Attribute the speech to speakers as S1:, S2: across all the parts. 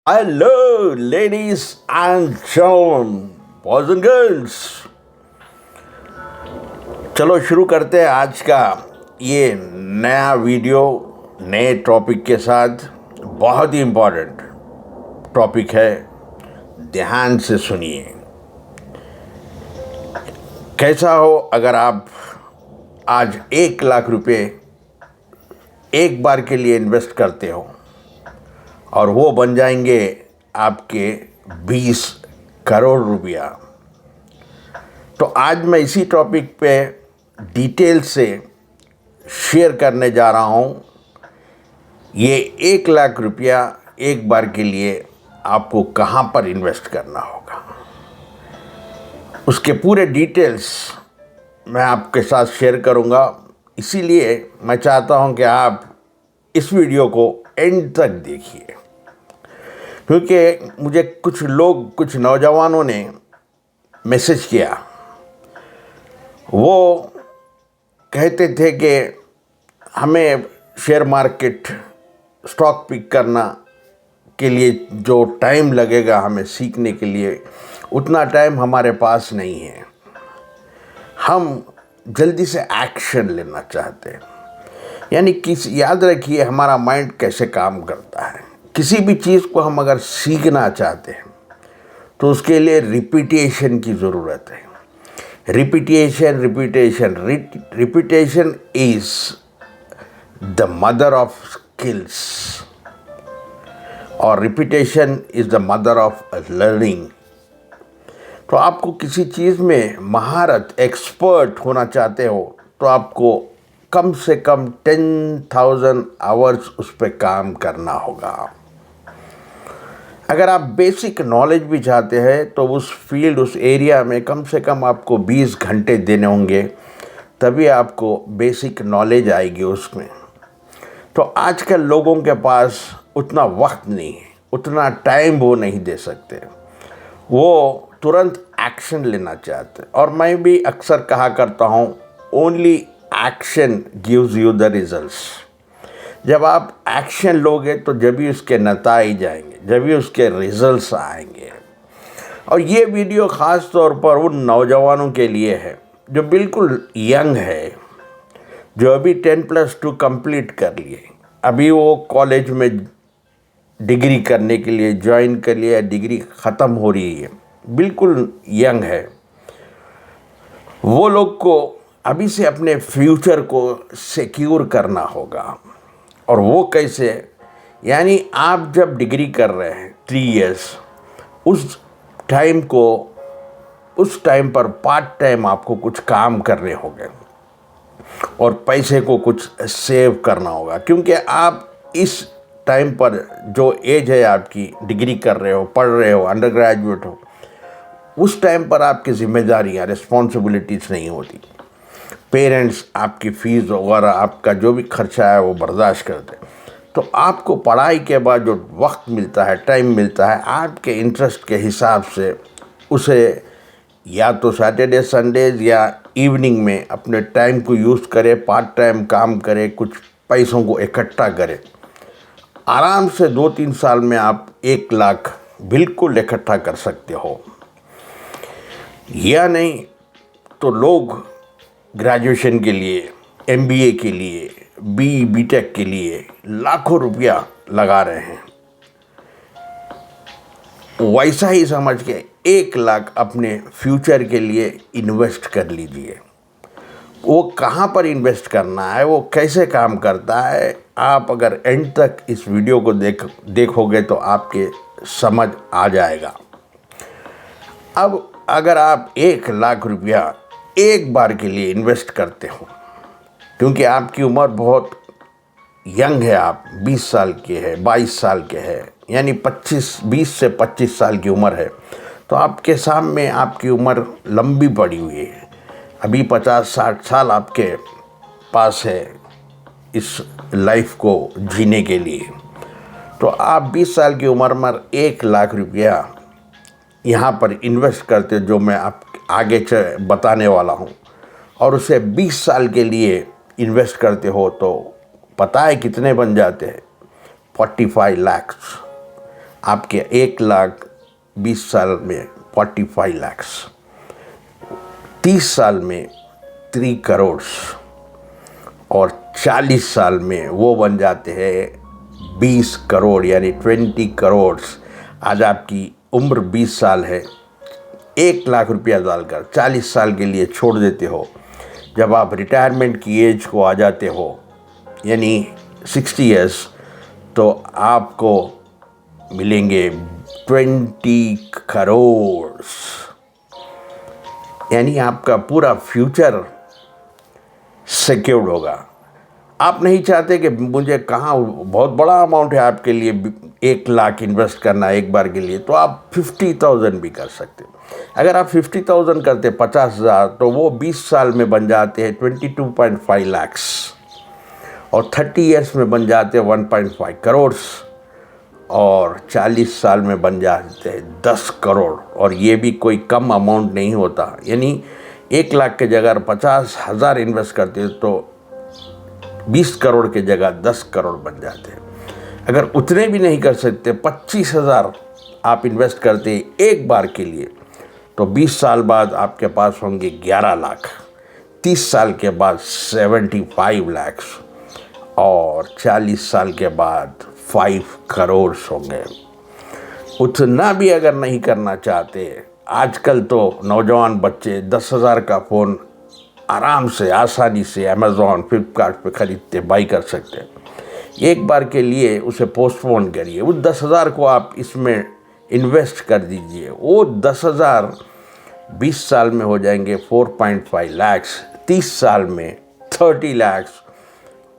S1: Hello, ladies and gentlemen, boys and girls. चलो शुरू करते हैं आज का ये नया वीडियो नए टॉपिक के साथ। बहुत ही इम्पोर्टेंट टॉपिक है, ध्यान से सुनिए। कैसा हो अगर आप आज 1,00,000 रुपये एक बार के लिए इन्वेस्ट करते हो और वो बन जाएंगे आपके 20 करोड़ रुपया। तो आज मैं इसी टॉपिक पे डिटेल से शेयर करने जा रहा हूँ। ये 1,00,000 रुपया एक बार के लिए आपको कहाँ पर इन्वेस्ट करना होगा, उसके पूरे डिटेल्स मैं आपके साथ शेयर करूँगा। इसीलिए मैं चाहता हूँ कि आप इस वीडियो को एंड तक देखिए, क्योंकि मुझे कुछ नौजवानों ने मैसेज किया। वो कहते थे कि हमें शेयर मार्केट स्टॉक पिक करना के लिए जो टाइम लगेगा हमें सीखने के लिए, उतना टाइम हमारे पास नहीं है। हम जल्दी से एक्शन लेना चाहते हैं। यानी याद रखिए हमारा माइंड कैसे काम करता है। किसी भी चीज़ को हम अगर सीखना चाहते हैं तो उसके लिए रिपीटेशन की ज़रूरत है। Repetition is the mother of skills, और repetition is the mother of learning. तो आपको किसी चीज़ में महारत एक्सपर्ट होना चाहते हो तो आपको कम से कम 10,000 आवर्स उस पर काम करना होगा। अगर आप बेसिक नॉलेज भी चाहते हैं तो उस फील्ड उस एरिया में कम से कम आपको 20 घंटे देने होंगे, तभी आपको बेसिक नॉलेज आएगी उसमें। तो आजकल लोगों के पास उतना वक्त नहीं है, उतना टाइम वो नहीं दे सकते, वो तुरंत एक्शन लेना चाहते हैं। और मैं भी अक्सर कहा करता हूँ, only action gives you the results. जब आप एक्शन लोगे तो जब भी उसके नतीजे जाएंगे, जब भी उसके रिजल्ट्स आएंगे। और ये वीडियो ख़ास तौर पर उन नौजवानों के लिए है जो बिल्कुल यंग है, जो अभी 10+2 कंप्लीट कर लिए, अभी वो कॉलेज में डिग्री करने के लिए ज्वाइन कर लिया, डिग्री ख़त्म हो रही है, बिल्कुल यंग है। वो लोग को अभी से अपने फ्यूचर को सिक्योर करना होगा। और वो कैसे? यानी आप जब डिग्री कर रहे हैं 3 इयर्स, उस टाइम पर पार्ट टाइम आपको कुछ काम करने होंगे और पैसे को कुछ सेव करना होगा। क्योंकि आप इस टाइम पर जो एज है आपकी, डिग्री कर रहे हो, पढ़ रहे हो, अंडर ग्रेजुएट हो, उस टाइम पर आपकी जिम्मेदारियाँ रिस्पॉन्सिबिलिटीज़ नहीं होती। पेरेंट्स आपकी फ़ीस वगैरह आपका जो भी खर्चा है वो बर्दाश्त करते। तो आपको पढ़ाई के बाद जो वक्त मिलता है, टाइम मिलता है, आपके इंटरेस्ट के हिसाब से उसे या तो सैटरडे संडेज या इवनिंग में अपने टाइम को यूज़ करें, पार्ट टाइम काम करें, कुछ पैसों को इकट्ठा करें। आराम से 2-3 साल में आप 1,00,000 बिल्कुल इकट्ठा कर सकते हो। या नहीं तो लोग ग्रेजुएशन के लिए, MBA के लिए, BTech के लिए लाखों रुपया लगा रहे हैं। वैसा ही समझ के 1,00,000 अपने फ्यूचर के लिए इन्वेस्ट कर लीजिए। वो कहाँ पर इन्वेस्ट करना है, वो कैसे काम करता है, आप अगर एंड तक इस वीडियो को देखोगे तो आपके समझ आ जाएगा। अब अगर आप 1,00,000 रुपया एक बार के लिए इन्वेस्ट करते हो, क्योंकि आपकी उम्र बहुत यंग है, आप 20 साल के हैं, 22 साल के हैं, यानी 20 से 25 साल की उम्र है, तो आपके सामने आपकी उम्र लंबी पड़ी हुई है। अभी 50-60 साल आपके पास है इस लाइफ को जीने के लिए। तो आप 20 साल की उम्र में 1,00,000 रुपया यहाँ पर इन्वेस्ट करते, जो मैं आप आगे बताने वाला हूँ, और उसे 20 साल के लिए इन्वेस्ट करते हो तो पता है कितने बन जाते हैं? 45 लाख। आपके 1,20,000 साल में 45 लाख, 30 साल में 3 करोड़ और 40 साल में वो बन जाते हैं 20 करोड़ यानी 20 करोड़। आज आपकी उम्र 20 साल है, 1 लाख रुपया डालकर 40 साल के लिए छोड़ देते हो। जब आप रिटायरमेंट की एज को आ जाते हो यानी 60 ईयर्स, तो आपको मिलेंगे 20 करोड़, यानी आपका पूरा फ्यूचर सिक्योर्ड होगा। आप नहीं चाहते कि मुझे कहाँ, बहुत बड़ा अमाउंट है आपके लिए 1 लाख इन्वेस्ट करना एक बार के लिए, तो आप 50,000 भी कर सकते। अगर आप 50,000 करते 50,000, तो वो 20 साल में बन जाते हैं 22.5 लाख और 30 ईयर्स में बन जाते हैं 1.5 करोड़ और 40 साल में बन जाते हैं 10 करोड़। और ये भी कोई कम अमाउंट नहीं होता, यानी 1 लाख के जगह 50,000 इन्वेस्ट करते तो 20 करोड़ के जगह 10 करोड़ बन जाते हैं। अगर उतने भी नहीं कर सकते, 25,000 आप इन्वेस्ट करते एक बार के लिए, तो 20 साल बाद आपके पास होंगे 11 लाख, 30 साल के बाद 75 लाख और 40 साल के बाद 5 करोड़ होंगे। उतना भी अगर नहीं करना चाहते, आजकल तो नौजवान बच्चे 10,000 का फ़ोन आराम से आसानी से अमेज़ॉन फ्लिपकार्ट पे ख़रीदते, बाई कर सकते हैं। एक बार के लिए उसे पोस्टपोन करिए, उस 10,000 को आप इसमें इन्वेस्ट कर दीजिए। वो 10,000 20 साल में हो जाएंगे 4.5 लाख, 30 साल में 30 लाख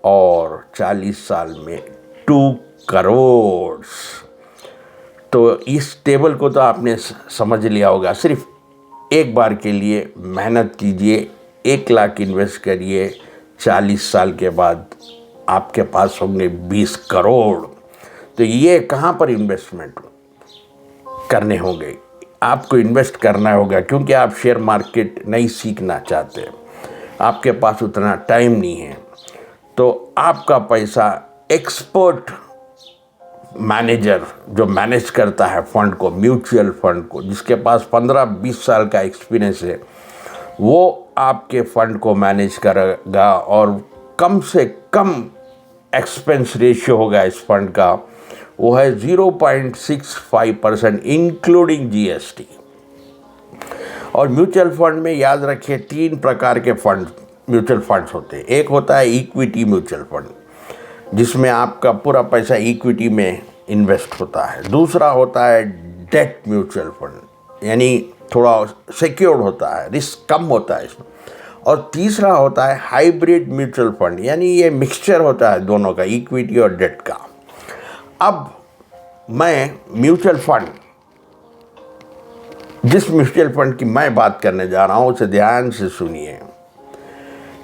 S1: और 40 साल में 2 करोड़। तो इस टेबल को तो आपने समझ लिया होगा। सिर्फ एक बार के लिए मेहनत कीजिए, 1 लाख इन्वेस्ट करिए, 40 साल के बाद आपके पास होंगे 20 करोड़। तो ये कहाँ पर इन्वेस्टमेंट करने होंगे? आपको इन्वेस्ट करना होगा, क्योंकि आप शेयर मार्केट नहीं सीखना चाहते, आपके पास उतना टाइम नहीं है। तो आपका पैसा एक्सपर्ट मैनेजर जो मैनेज करता है फंड को, म्यूचुअल फंड को, जिसके पास 15-20 साल का एक्सपीरियंस है, वो आपके फंड को मैनेज करेगा और कम से कम एक्सपेंस रेशियो होगा इस फंड का, वो है 0.65% इंक्लूडिंग जीएसटी। और म्यूचुअल फंड में याद रखिए 3 प्रकार के फंड म्यूचुअल फंड्स होते हैं। एक होता है इक्विटी म्यूचुअल फंड, जिसमें आपका पूरा पैसा इक्विटी में इन्वेस्ट होता है। दूसरा होता है डेट म्यूचुअल फंड, यानी थोड़ा सिक्योर्ड होता है, रिस्क कम होता है इसमें। और तीसरा होता है हाइब्रिड म्यूचुअल फंड, यानी ये मिक्सचर होता है दोनों का, इक्विटी और डेट का। अब मैं म्यूचुअल फंड, जिस म्यूचुअल फंड की मैं बात करने जा रहा हूँ उसे ध्यान से सुनिए।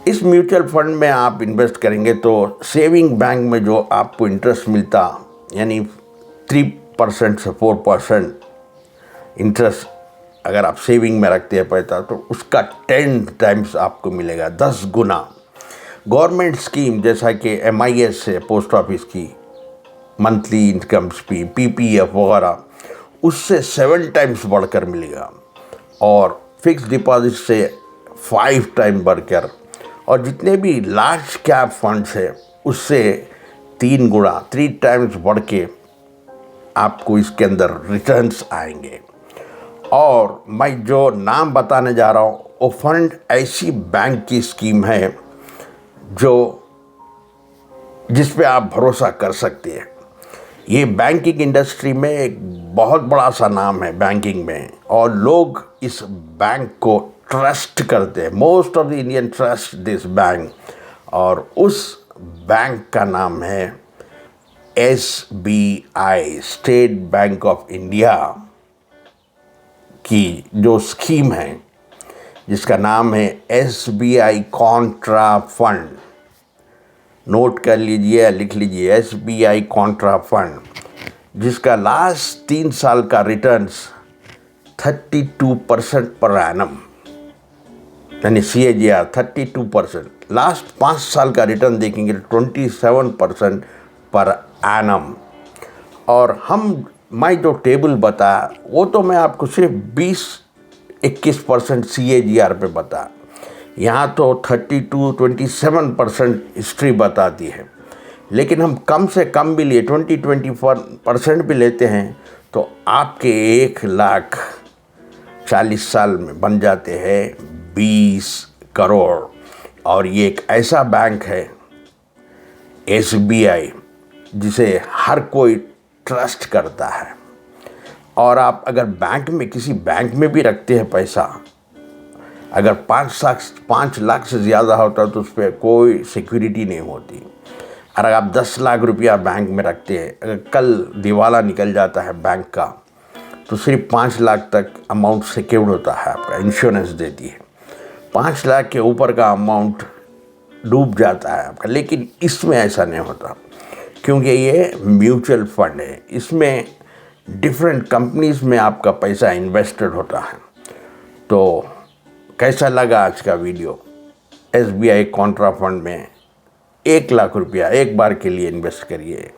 S1: इस म्यूचुअल फंड में आप इन्वेस्ट करेंगे तो सेविंग बैंक में जो आपको इंटरेस्ट मिलता, यानी 3% से 4% इंटरेस्ट अगर आप सेविंग में रखते हैं पैसा, तो उसका 10 टाइम्स आपको मिलेगा, 10 गुना। गवर्नमेंट स्कीम जैसा कि MIS है, पोस्ट ऑफिस की मंथली इनकम स्कीम, PPF वगैरह, उससे 7 टाइम्स बढ़कर मिलेगा। और फिक्स डिपॉजिट से 5 टाइम बढ़कर, और जितने भी लार्ज कैप फंड्स है उससे 3 गुना, 3 टाइम्स बढ़ के आपको इसके अंदर रिटर्न्स आएंगे। और मैं जो नाम बताने जा रहा हूँ वो फंड ऐसी बैंक की स्कीम है जिस पे आप भरोसा कर सकते हैं। ये बैंकिंग इंडस्ट्री में एक बहुत बड़ा सा नाम है बैंकिंग में, और लोग इस बैंक को ट्रस्ट करते हैं। Most of the Indian trust this bank, और उस बैंक का नाम है SBI, state bank of India की जो स्कीम है, जिसका नाम है SBI कॉन्ट्रा फंड। नोट कर लीजिए, लिख लीजिए, SBI कॉन्ट्रा फंड, जिसका लास्ट 3 साल का रिटर्न्स 32% पर एनम, यानी CAGR 32%। लास्ट 5 साल का रिटर्न देखेंगे 27% पर एनम। और हम मैं जो टेबल बताया वो तो मैं आपको सिर्फ 20-21% CAGR पे बता, यहाँ तो 32-27% हिस्ट्री बताती है। लेकिन हम कम से कम भी लिए 20-24% भी लेते हैं तो आपके 1,40,000 साल में बन जाते हैं 20 करोड़। और ये एक ऐसा बैंक है SBI जिसे हर कोई ट्रस्ट करता है। और आप अगर बैंक में किसी बैंक में भी रखते हैं पैसा, अगर 5 लाख से ज़्यादा होता तो उस पर कोई सिक्योरिटी नहीं होती। अगर आप 10 लाख रुपया बैंक में रखते हैं, अगर कल दिवाला निकल जाता है बैंक का तो सिर्फ 5 लाख तक अमाउंट सिक्योर्ड होता है, आपका इंश्योरेंस देती है। 5 लाख के ऊपर का अमाउंट डूब जाता है आपका। लेकिन इसमें ऐसा नहीं होता क्योंकि ये म्यूचुअल फंड है, इसमें डिफरेंट कंपनीज़ में आपका पैसा इन्वेस्टेड होता है। तो कैसा लगा आज का वीडियो? SBI कॉन्ट्रा फंड में 1 लाख रुपया एक बार के लिए इन्वेस्ट करिए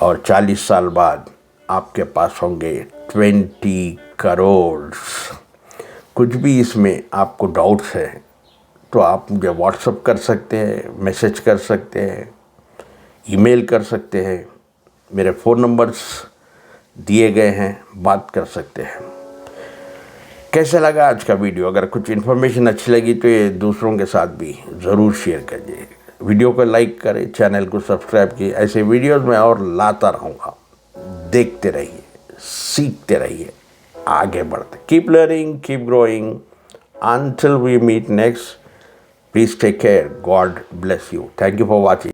S1: और 40 साल बाद आपके पास होंगे 20 करोड़। कुछ भी इसमें आपको डाउट्स है तो आप मुझे व्हाट्सअप कर सकते हैं, मैसेज कर सकते हैं, ईमेल कर सकते हैं। मेरे फ़ोन नंबर्स दिए गए हैं, बात कर सकते हैं। कैसा लगा आज का वीडियो? अगर कुछ इन्फॉर्मेशन अच्छी लगी तो ये दूसरों के साथ भी ज़रूर शेयर करिए। वीडियो को लाइक करें, चैनल को सब्सक्राइब कीजिए। ऐसे वीडियोस मैं और लाता रहूँगा। देखते रहिए, सीखते रहिए, आगे बढ़ते। Keep learning, keep growing. Until we meet next, please take care. God bless you. Thank you for watching.